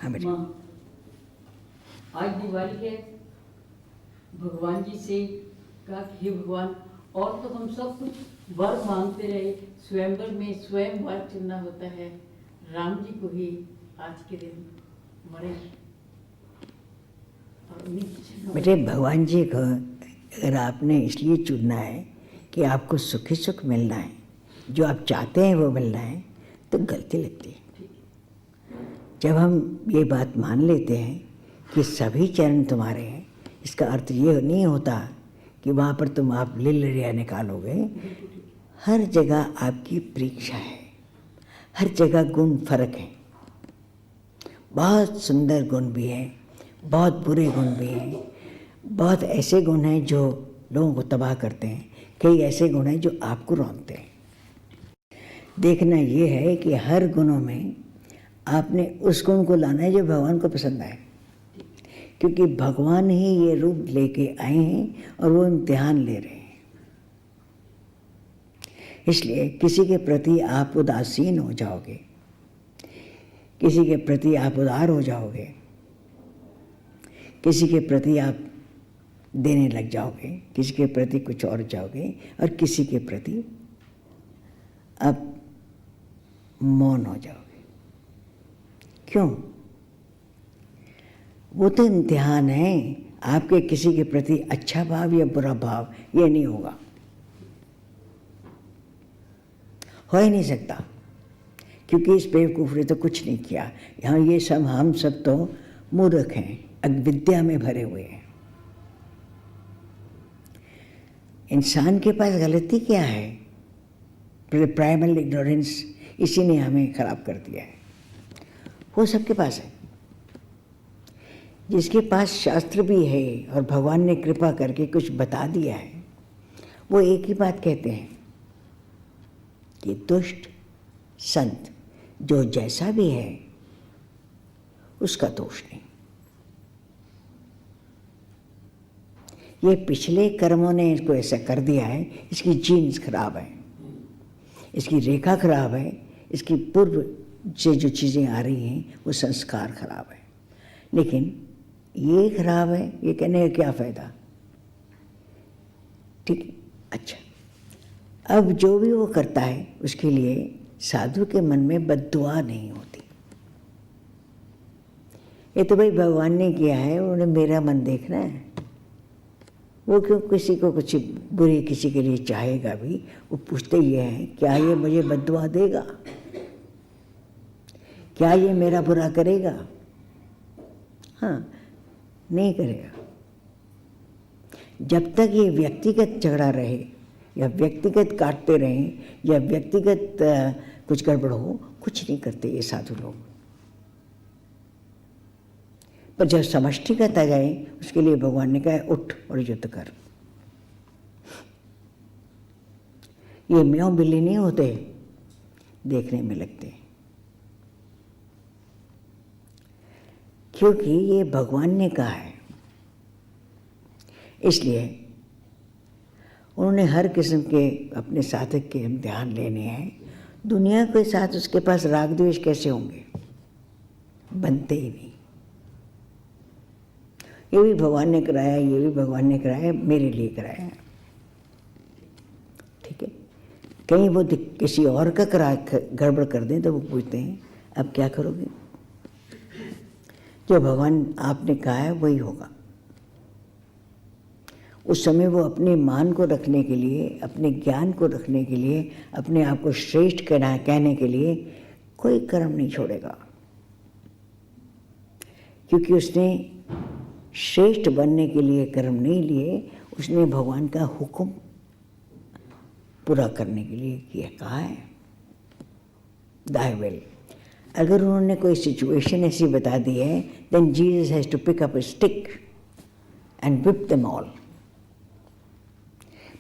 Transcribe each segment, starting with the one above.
हाँ बेटा। माँ, आज दिवाली है, भगवान जी से कहा कि हे भगवान, और तो हम सब कुछ वर मांगते रहे, स्वयंवर में स्वयं वर चुनना होता है, राम जी को ही आज के दिन मरे। बेटे भगवान जी को अगर आपने इसलिए चुनना है कि आपको सुखी सुख मिलना है, जो आप चाहते हैं वो मिलना है, तो गलती लगती है। जब हम ये बात मान लेते हैं कि सभी चरण तुम्हारे हैं, इसका अर्थ ये नहीं होता कि वहाँ पर तुम आप लीलरिया निकालोगे। हर जगह आपकी परीक्षा है, हर जगह गुण फर्क है। बहुत सुंदर गुण भी हैं, बहुत बुरे गुण भी हैं, बहुत ऐसे गुण हैं जो लोगों को तबाह करते हैं, कई ऐसे गुण हैं जो आपको रौंदते हैं। देखना ये है कि हर गुणों में आपने उस गुण को लाना है जो भगवान को पसंद आए, क्योंकि भगवान ही ये रूप लेके आए हैं और वो इम्तिहान ले रहे हैं। इसलिए किसी के प्रति आप उदासीन हो जाओगे, किसी के प्रति आप उदार हो जाओगे, किसी के प्रति आप देने लग जाओगे, किसी के प्रति कुछ और जाओगे, और किसी के प्रति आप मौन हो जाओगे। क्यों? वो तो इम्तिहान है। आपके किसी के प्रति अच्छा भाव या बुरा भाव ये नहीं होगा, हो ही नहीं सकता, क्योंकि इस बेवकूफ़ ने तो कुछ नहीं किया। यहाँ ये सब हम सब तो मूर्ख हैं, अविद्या में भरे हुए हैं। इंसान के पास गलती क्या है? प्राइमल इग्नोरेंस, इसी ने हमें खराब कर दिया है। वो सबके पास है। जिसके पास शास्त्र भी है और भगवान ने कृपा करके कुछ बता दिया है, वो एक ही बात कहते हैं कि दुष्ट संत जो जैसा भी है उसका दोष नहीं। ये पिछले कर्मों ने इसको ऐसा कर दिया है, इसकी जीन्स खराब है, इसकी रेखा खराब है, इसकी पूर्व से जो चीज़ें आ रही हैं वो संस्कार खराब है। लेकिन ये खराब है, ये कहने का क्या फ़ायदा? ठीक है, अच्छा। अब जो भी वो करता है उसके लिए साधु के मन में बद्दुआ नहीं होती। ये तो भाई भगवान ने किया है, उन्होंने मेरा मन देखना है। वो क्यों किसी को कुछ बुरी किसी के लिए चाहेगा भी? वो पूछते ये हैं, क्या ये मुझे बद्दुआ देगा? क्या ये मेरा बुरा करेगा? हाँ, नहीं करेगा। जब तक ये व्यक्तिगत झगड़ा रहे या व्यक्तिगत काटते रहें या व्यक्तिगत कुछ गड़बड़ हो, कुछ नहीं करते ये साधु लोग। पर जब समष्टिगत आ जाए, उसके लिए भगवान ने कहा उठ और युद्ध कर। ये म्यों बिल्ली नहीं होते, देखने में लगते, क्योंकि ये भगवान ने कहा है। इसलिए उन्होंने हर किस्म के अपने साधक के इम्तिहान लेने हैं। दुनिया के साथ उसके पास राग द्वेष कैसे होंगे? बनते ही नहीं। ये भी भगवान ने कराया, ये भी भगवान ने कराया, मेरे लिए कराया, ठीक है। कहीं वो किसी और का गड़बड़ कर दें तो वो पूछते हैं अब क्या करोगे? जो भगवान आपने कहा है वही होगा। उस समय वो अपने मान को रखने के लिए, अपने ज्ञान को रखने के लिए, अपने आप को श्रेष्ठ कहने के लिए कोई कर्म नहीं छोड़ेगा, क्योंकि उसने श्रेष्ठ बनने के लिए कर्म नहीं लिए, उसने भगवान का हुक्म पूरा करने के लिए किया, कहा है दाई विल। अगर उन्होंने कोई सिचुएशन ऐसी बता दी है, then Jesus has to pick up a stick and whip them all.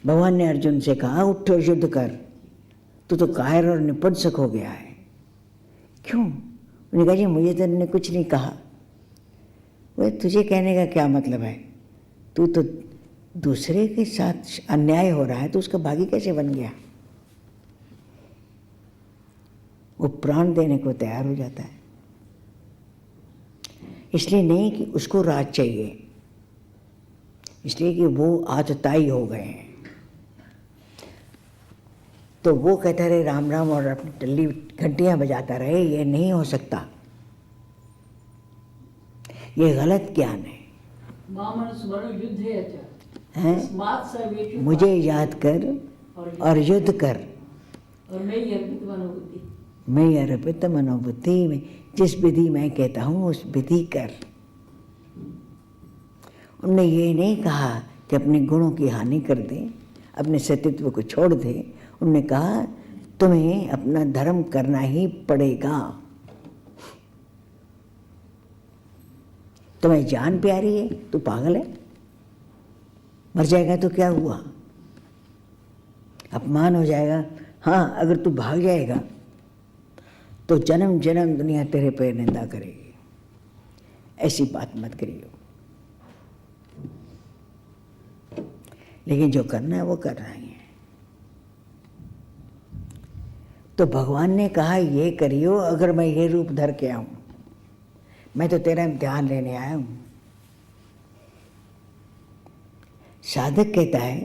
भगवान ने अर्जुन से कहा उठ और युद्ध कर, तू तो कायर और निपुंसक हो गया है। क्यों? उन्होंने कहा जी मुझे तो उन्होंने कुछ नहीं कहा। वह तुझे कहने का क्या मतलब है? तू तो दूसरे के साथ अन्याय हो रहा है तो उसका भागी कैसे बन गया? वो प्राण देने को तैयार हो जाता है। इसलिए नहीं कि उसको राज चाहिए, इसलिए कि वो आतताई हो गए हैं। तो वो कहता रहे राम राम और अपनी टल्ली घंटियाँ बजाता रहे, ये नहीं हो सकता, ये गलत ज्ञान है। युद्ध है हैं? मुझे याद कर और युद्ध कर, और मैं ही अर्पित मनोबुद्धि, मैं अर्पित मनोबुद्धि में जिस विधि मैं कहता हूँ उस विधि कर। उन्होंने ये नहीं कहा कि अपने गुणों की हानि कर दे, अपने सतीत्व को छोड़ दे। उन्होंने कहा तुम्हें अपना धर्म करना ही पड़ेगा। तुम्हें जान प्यारी है, तू पागल है, मर जाएगा तो क्या हुआ, अपमान हो जाएगा। हाँ, अगर तू भाग जाएगा तो जन्म जन्म दुनिया तेरे पे निंदा करेगी, ऐसी बात मत करियो। लेकिन जो करना है वो करना ही है। तो भगवान ने कहा ये करियो, अगर मैं ये रूप धर के आऊं, मैं तो तेरा इम्तिहान लेने आया हूं। साधक कहता है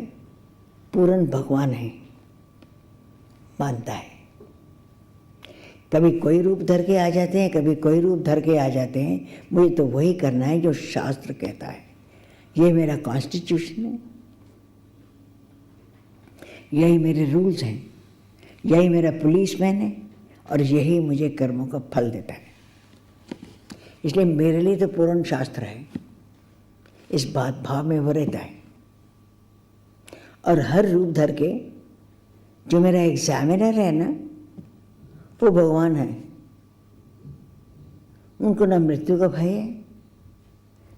पूर्ण भगवान है, मानता है। कभी कोई रूप धर के आ जाते हैं, कभी कोई रूप धर के आ जाते हैं। मुझे तो वही करना है जो शास्त्र कहता है। ये मेरा कॉन्स्टिट्यूशन है, यही मेरे रूल्स हैं, यही मेरा पुलिसमैन है, और यही मुझे कर्मों का फल देता है। इसलिए मेरे लिए तो पूर्ण शास्त्र है, इस बात भाव में वो रहता है। और हर रूप धर के जो मेरा एग्जामिनर है ना, वो भगवान है। उनको न मृत्यु का भय है,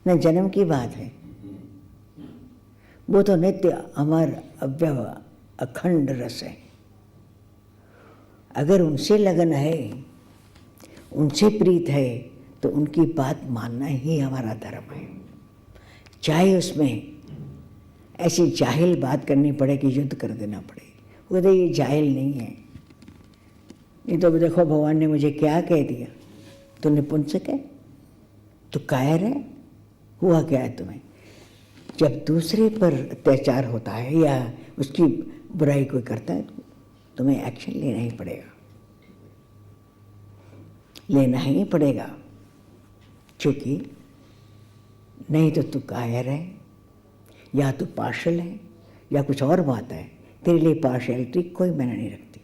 न जन्म की बात है। वो तो नित्य अमर अव्यय अखंड रस है। अगर उनसे लगन है, उनसे प्रीत है, तो उनकी बात मानना ही हमारा धर्म है। चाहे उसमें ऐसी जाहिल बात करनी पड़े कि युद्ध कर देना पड़े। वो कहते ये जाहिल नहीं है। नहीं तो देखो भगवान ने मुझे क्या कह दिया, तू नपुंसक है, तू कायर है, हुआ क्या है तुम्हें। जब दूसरे पर अत्याचार होता है या उसकी बुराई कोई करता है, तुम्हें एक्शन लेना ही पड़ेगा, लेना ही पड़ेगा। क्योंकि नहीं तो तू कायर है, या तू पार्शल है, या कुछ और बात है। तेरे लिए पार्शलिटी कोई मायने नहीं रखती।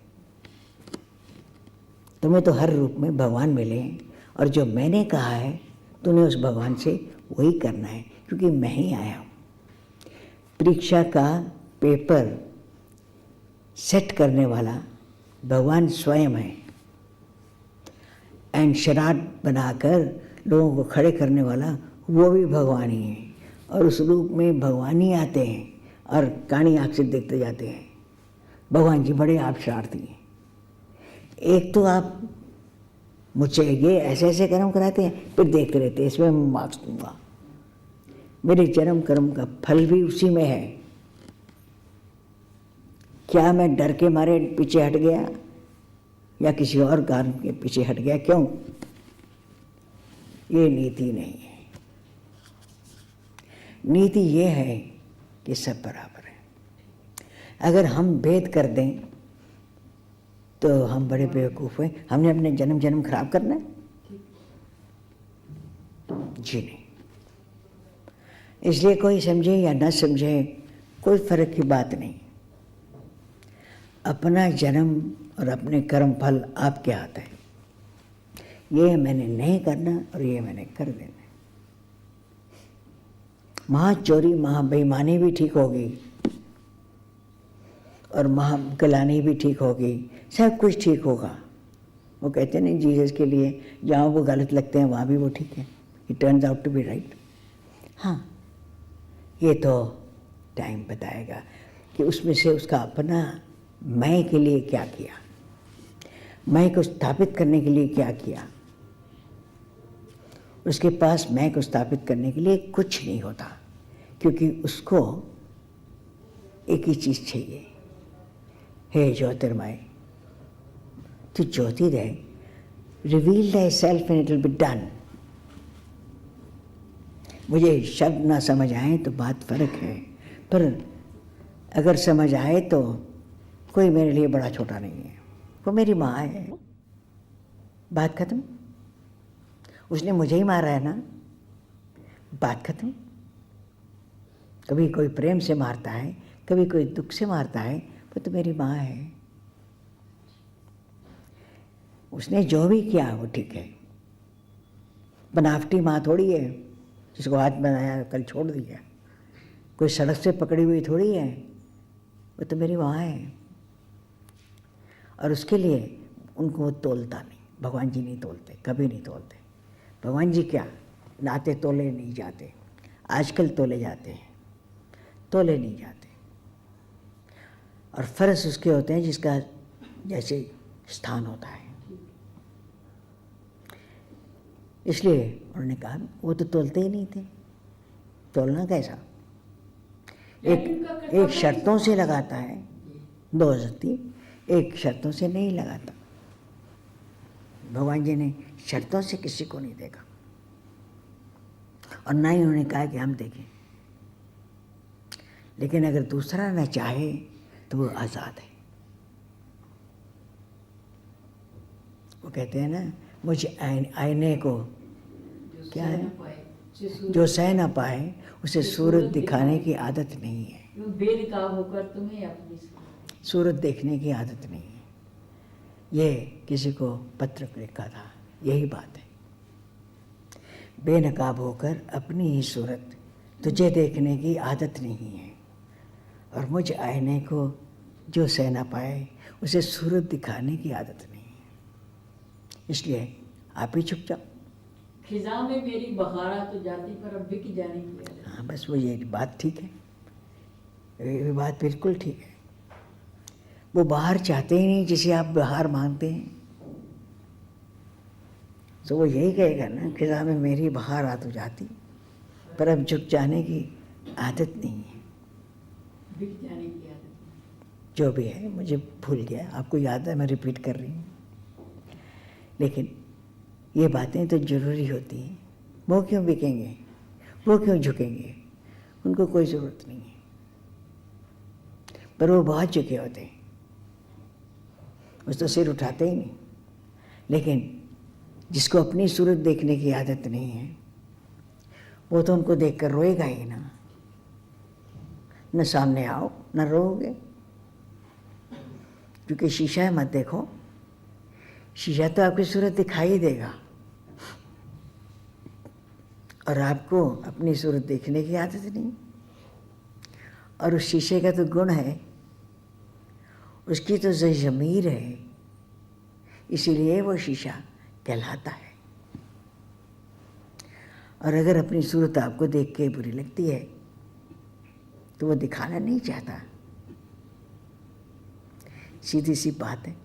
तुम्हें तो हर रूप में भगवान मिले हैं, और जो मैंने कहा है तूने उस भगवान से वही करना है, क्योंकि मैं ही आया हूँ। परीक्षा का पेपर सेट करने वाला भगवान स्वयं है, एंड शराब बनाकर लोगों को खड़े करने वाला वो भी भगवान ही है। और उस रूप में भगवान ही आते हैं और कानी आँख से देखते जाते हैं, भगवान जी बड़े आप शरारती हैं। एक तो आप मुझसे ये ऐसे ऐसे कर्म कराते हैं, फिर देखते रहते हैं, इसमें मैं मार्क्स दूंगा। मेरे जन्म कर्म का फल भी उसी में है। क्या मैं डर के मारे पीछे हट गया या किसी और कारण के पीछे हट गया? क्यों? ये नीति नहीं है। नीति ये है कि सब बराबर है। अगर हम भेद कर दें तो हम बड़े बेवकूफ़ हैं। हमने अपने जन्म जन्म खराब करना है? जी नहीं। इसलिए कोई समझे या न समझे, कोई फर्क की बात नहीं। अपना जन्म और अपने कर्म फल आपके हाथ है। ये मैंने नहीं करना और ये मैंने कर देना। महा चोरी महा बेईमानी भी ठीक होगी और महा गलानी भी ठीक होगी, सब कुछ ठीक होगा। वो कहते हैं नहीं, जीसस के लिए जहाँ वो गलत लगते हैं वहाँ भी वो ठीक है। It turns out to be right. हाँ, ये तो टाइम बताएगा कि उसमें से उसका अपना मैं के लिए क्या किया, मैं को स्थापित करने के लिए क्या किया। उसके पास मैं को स्थापित करने के लिए कुछ नहीं होता, क्योंकि उसको एक ही चीज़ चाहिए, हे ज्योतिर्मय तू ज्योति रहे, reveal thyself and it will be done। मुझे शब्द ना समझ आए तो बात फर्क है, पर अगर समझ आए तो कोई मेरे लिए बड़ा छोटा नहीं है। वो मेरी माँ है, बात खत्म। उसने मुझे ही मारा है ना, बात खत्म। कभी कोई प्रेम से मारता है, कभी कोई दुख से मारता है, वो तो मेरी माँ है। उसने जो भी किया वो ठीक है। बनावटी माँ थोड़ी है जिसको आज बनाया कल छोड़ दिया। कोई सड़क से पकड़ी हुई थोड़ी है, वो तो मेरी माँ है। और उसके लिए उनको वो तोलता नहीं, भगवान जी नहीं तोलते, कभी नहीं तोलते। भगवान जी क्या, नाते तोले नहीं जाते। आजकल तोले जाते हैं, तोले नहीं जाते। और फर्ज उसके होते हैं जिसका जैसे स्थान होता है। इसलिए उन्होंने कहा वो तो तोलते ही नहीं थे। तोलना कैसा, एक शर्तों से लगाता है, दो जती एक शर्तों से नहीं लगाता। भगवान जी ने शर्तों से किसी को नहीं देखा, और ना ही उन्होंने कहा कि हम देखें। लेकिन अगर दूसरा न चाहे तो वो आज़ाद है। वो कहते हैं ना, मुझे आईने को क्या है, जो सह न पाए उसे सूरत दिखाने की आदत नहीं है। बेनकाब होकर तुम्हें अपनी सूरत देखने की आदत नहीं है। ये किसी को पत्र लिखा था, यही बात है। बेनकाब होकर अपनी ही सूरत तुझे देखने की आदत नहीं है, और मुझ आईने को जो सह न पाए उसे सूरत दिखाने की आदत नहीं है। इसलिए आप ही छुप जाओ। खिजा में मेरी बहारा तो जाती पर अब बिक जाने की आदत। हाँ, बस वो ये बात ठीक है, ये बात बिल्कुल ठीक है। वो बाहर चाहते ही नहीं जिसे आप बाहर मांगते हैं। तो वो यही कहेगा ना, खिजा में मेरी बहार आ तो जाती पर अब झुक जाने की आदत नहीं है। बिक जाने की आदत। जो भी है मुझे भूल गया, आपको याद है, मैं रिपीट कर रही हूँ। लेकिन ये बातें तो जरूरी होती हैं। वो क्यों बिकेंगे, वो क्यों झुकेंगे, उनको कोई ज़रूरत नहीं है। पर वो बहुत झुके होते हैं, उस तो सिर उठाते ही नहीं। लेकिन जिसको अपनी सूरत देखने की आदत नहीं है, वो तो उनको देखकर रोएगा ही ना। न सामने आओ न रोओगे, क्योंकि शीशा मत देखो। शीशा तो आपकी सूरत दिखाई देगा, और आपको अपनी सूरत देखने की आदत नहीं। और उस शीशे का तो गुण है, उसकी तो ज़मीर है, इसीलिए वो शीशा कहलाता है। और अगर अपनी सूरत आपको देख के बुरी लगती है तो वो दिखाना नहीं चाहता। सीधी सी बात है।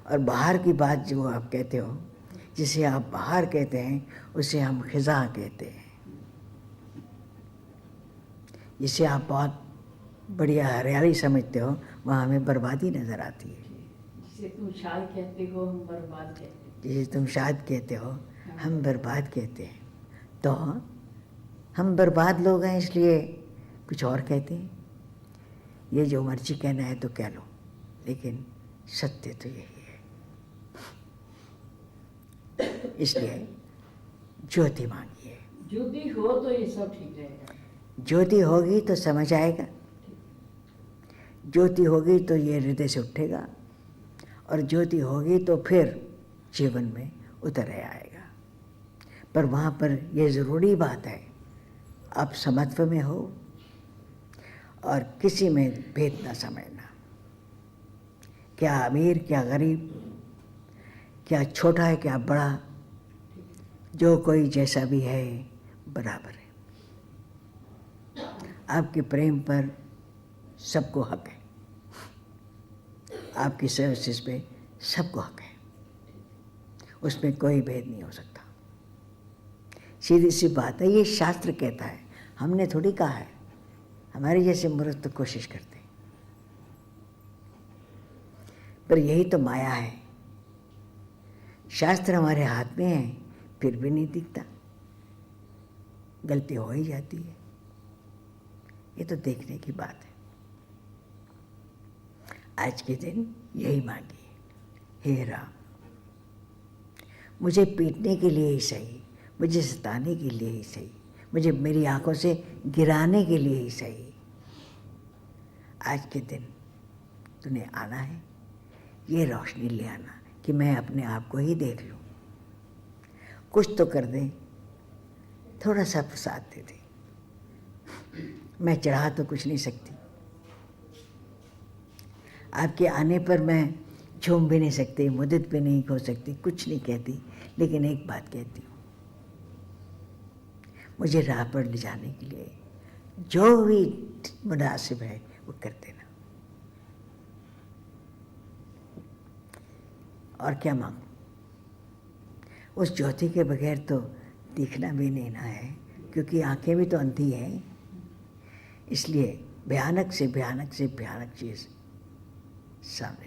और बाहर की बात जो आप कहते हो, जिसे आप बाहर कहते हैं, उसे हम खिजा कहते हैं। जिसे आप बहुत बढ़िया हरियाली समझते हो, वहाँ हमें बर्बादी नज़र आती है। जिसे तुम शाद कहते हो हम बर्बाद कहते हैं। जिसे तुम शाद कहते हो हम बर्बाद कहते हैं। तो हम बर्बाद लोग हैं, इसलिए कुछ और कहते हैं। ये जो मर्जी कहना है तो कह लो, लेकिन सत्य तो यही है। इसलिए ज्योति मांगिए। ज्योति हो तो ये सब ठीक रहेगा। ज्योति होगी तो समझ आएगा, ज्योति होगी तो ये हृदय से उठेगा, और ज्योति होगी तो फिर जीवन में उतर आएगा। पर वहाँ पर ये ज़रूरी बात है, आप समत्व में हो और किसी में भेद ना समझना। क्या अमीर क्या गरीब, क्या छोटा है क्या बड़ा, जो कोई जैसा भी है बराबर है। आपके प्रेम पर सबको हक है, आपकी सर्विसेज पे सबको हक है, उसमें कोई भेद नहीं हो सकता। सीधी सी बात है, ये शास्त्र कहता है, हमने थोड़ी कहा है। हमारे जैसे मूर्ख तो कोशिश करते हैं, पर यही तो माया है। शास्त्र हमारे हाथ में है, फिर भी नहीं दिखता। गलती हो ही जाती है, ये तो देखने की बात है। आज के दिन यही मांगिए, हे राम, मुझे पीटने के लिए ही सही, मुझे सताने के लिए ही सही, मुझे मेरी आंखों से गिराने के लिए ही सही, आज के दिन तूने आना है, ये रोशनी ले आना कि मैं अपने आप को ही देख लूँ, कुछ तो कर दे, थोड़ा सा प्रसाद दे दे। मैं चढ़ा तो कुछ नहीं सकती, आपके आने पर मैं झूम भी नहीं सकती, मदद भी नहीं हो सकती, कुछ नहीं कहती, लेकिन एक बात कहती हूँ, मुझे राह पर ले जाने के लिए जो भी मुनासिब है वो कर देना। और क्या मांगू? उस ज्योति के बगैर तो दिखना भी नहीं ना है, क्योंकि आंखें भी तो अंधी हैं। इसलिए भयानक से भयानक चीज़ सामने